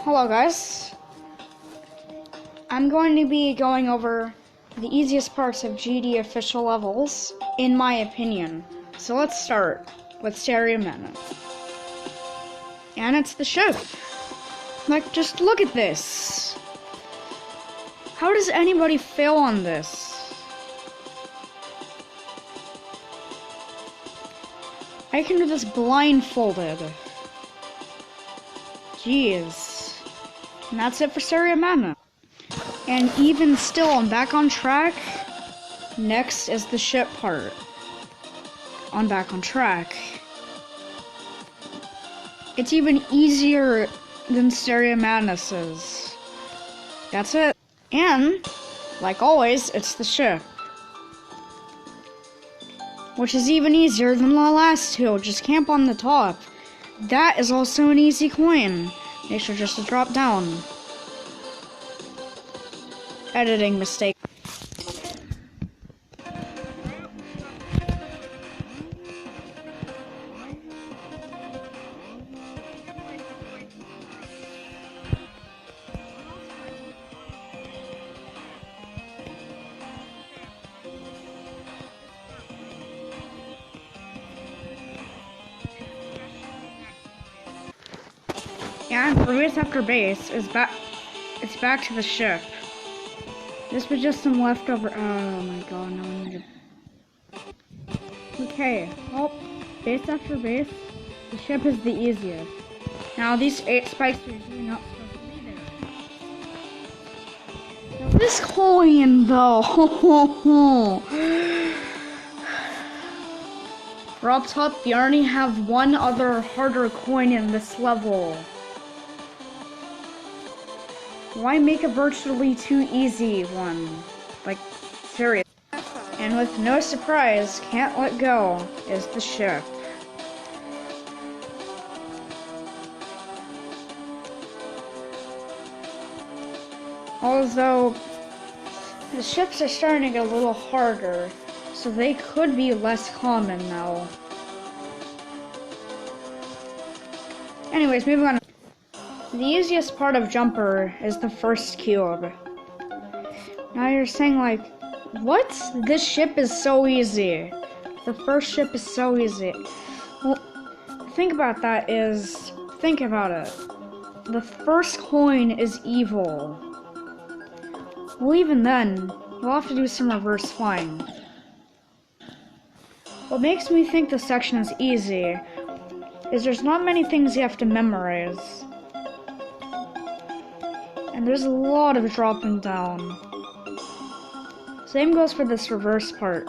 Hello guys, I'm going to be going over the easiest parts of GD official levels, in my opinion. So let's start with Stereomana. And it's the ship. Like, just look at this. How does anybody fail on this? I can do this blindfolded. Jeez. And that's it for Stereomana. And even still, I'm back on track. Next is the ship part. I'm back on track. It's even easier than Stereomana's is. That's it. And, like always, it's the ship. Which is even easier than the last two. Just camp on the top. That is also an easy coin. Make sure just to drop down. Editing mistake. And for base after base is back. It's back to the ship. This was just some leftover. Oh my god, no one needed. Okay, well, base after base, the ship is the easiest. Now these 8 spikes are usually not supposed to be there. Now, this coin though. For up top, you already have one other harder coin in this level. Why make a virtually too easy one? Like, serious. And with no surprise, can't let go, is the ship. Although, the ships are starting to get a little harder, so they could be less common now. Anyways, moving on. The easiest part of Jumper is the first cube. Now you're saying like, what? This ship is so easy. The first ship is so easy. Well, think about that is, think about it. The first coin is evil. Well, even then, you'll have to do some reverse flying. What makes me think this section is easy is there's not many things you have to memorize. And there's a lot of dropping down. Same goes for this reverse part.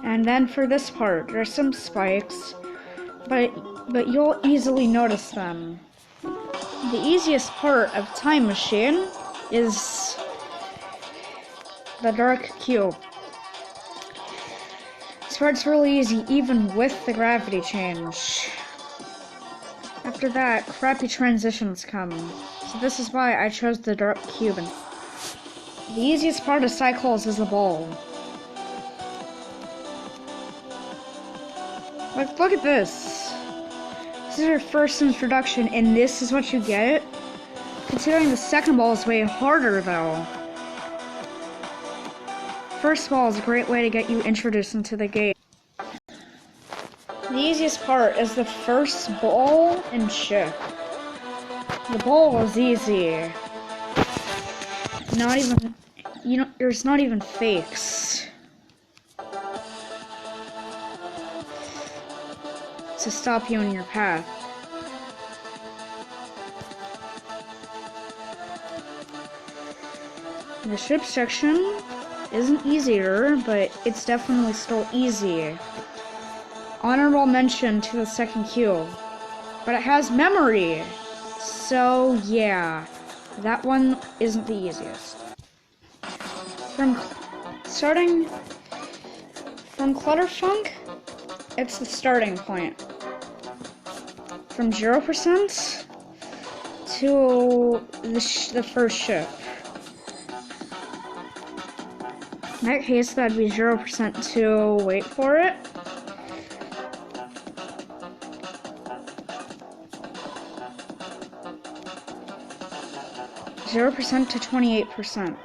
And then for this part, there's some spikes, but you'll easily notice them. The easiest part of Time Machine is the dark cube. This part's really easy, even with the gravity change. After that, crappy transitions come. So this is why I chose the dark cube. The easiest part of Cycles is the ball. Like, look at this. This is your first introduction, and this is what you get? Considering the second ball is way harder, though. First ball is a great way to get you introduced into the game. The easiest part is the first ball and ship. The ball is easy. Not even, there's not even fakes to stop you in your path. The ship section isn't easier, but it's definitely still easy. Honorable mention to the second cube, but it has memory, so yeah, that one isn't the easiest. Starting from Clutterfunk, it's the starting point. From 0% to the first ship. In that case, that'd be 0% to wait for it. 0% to 28%.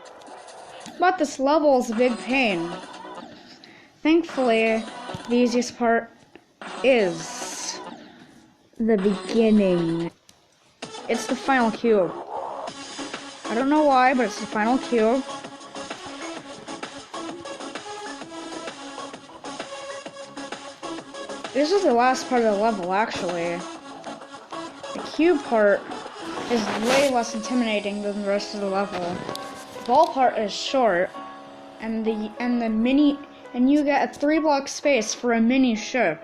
But this level is a big pain. Thankfully, the easiest part is the beginning. It's the final cube. I don't know why, but it's the final cube. This is the last part of the level, actually. The cube part is way less intimidating than the rest of the level. The ball part is short, and you get a 3-block space for a mini ship.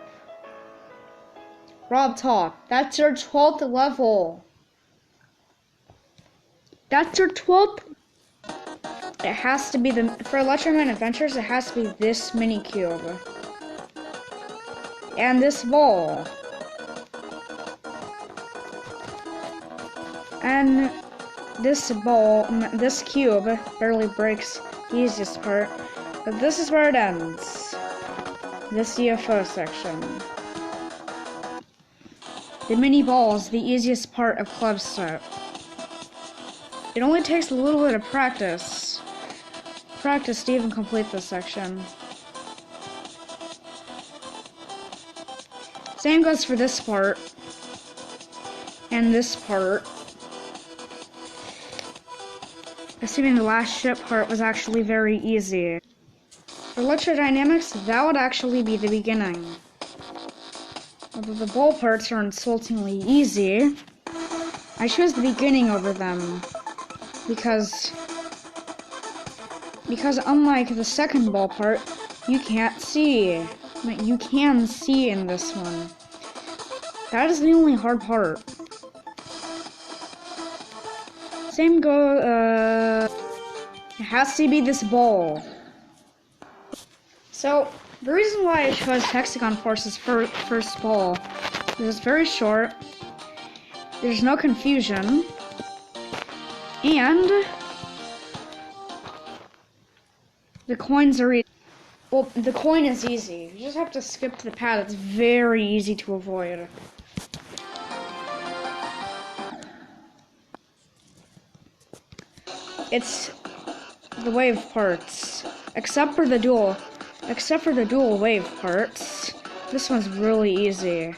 Rob Top, that's your 12th level. That's your 12th. It has to be for Electroman Adventures, it has to be this mini cube. And this ball. And this cube barely breaks the easiest part. But this is where it ends. This UFO section. The mini ball is the easiest part of Club Step. It only takes a little bit of practice to even complete this section. Same goes for this part. And this part. Assuming the last ship part was actually very easy. For Electrodynamics, that would actually be the beginning. Although the ball parts are insultingly easy, I choose the beginning over them. Because unlike the second ball part, you can't see. But you can see in this one. That is the only hard part. Same it has to be this ball. So, the reason why I chose Hexagon Force's first ball is it's very short, there's no confusion, and the coins are easy. Well, the coin is easy. You just have to skip to the pad. It's very easy to avoid. It's the wave parts. Except for the dual wave parts. This one's really easy.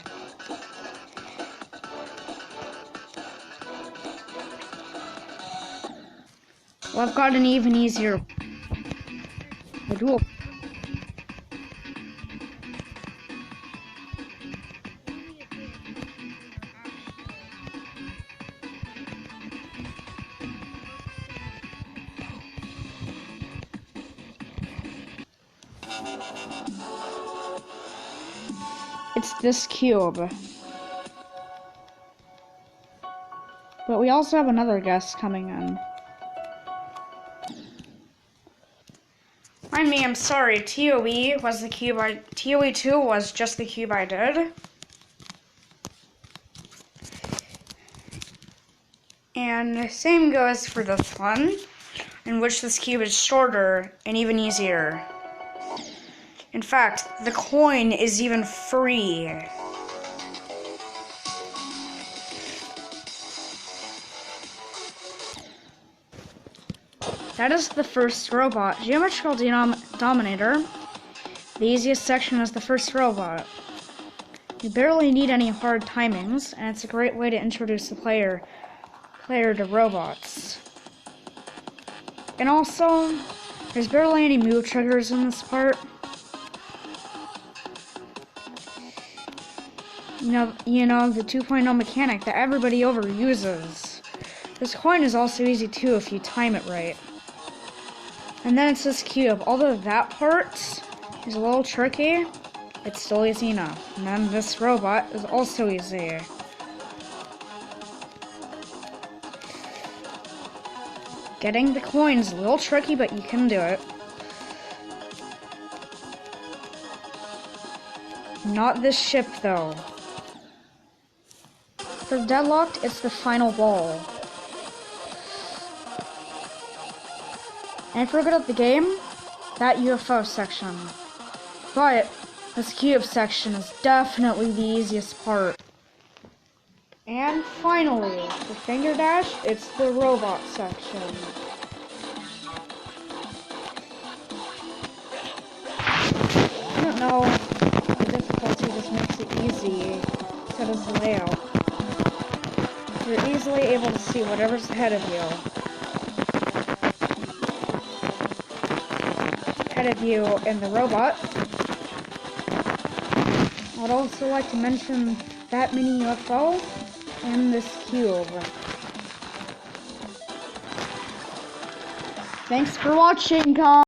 Well, I've got an even easier. The dual. It's this cube. But we also have another guest coming in. Mind me, I'm sorry. TOE was the cube TOE 2 was just the cube I did. And same goes for this one, in which this cube is shorter and even easier. In fact, the coin is even free. That is the first robot. Geometrical Dominator. The easiest section is the first robot. You barely need any hard timings, and it's a great way to introduce the player to robots. And also, there's barely any move triggers in this part. You know, the 2.0 mechanic that everybody overuses. This coin is also easy too if you time it right. And then it's this cube. Although that part is a little tricky, it's still easy enough. And then this robot is also easy. Getting the coins is a little tricky, but you can do it. Not this ship, though. For Deadlocked, it's the final ball. And if we're good at the game, that UFO section. But this cube section is definitely the easiest part. And finally, the finger dash, it's the robot section. I don't know, the difficulty just makes it easy, so does the layout. You're easily able to see whatever's ahead of you. Ahead of you in the robot. I'd also like to mention that mini UFO and this cube. Thanks for watching, guys.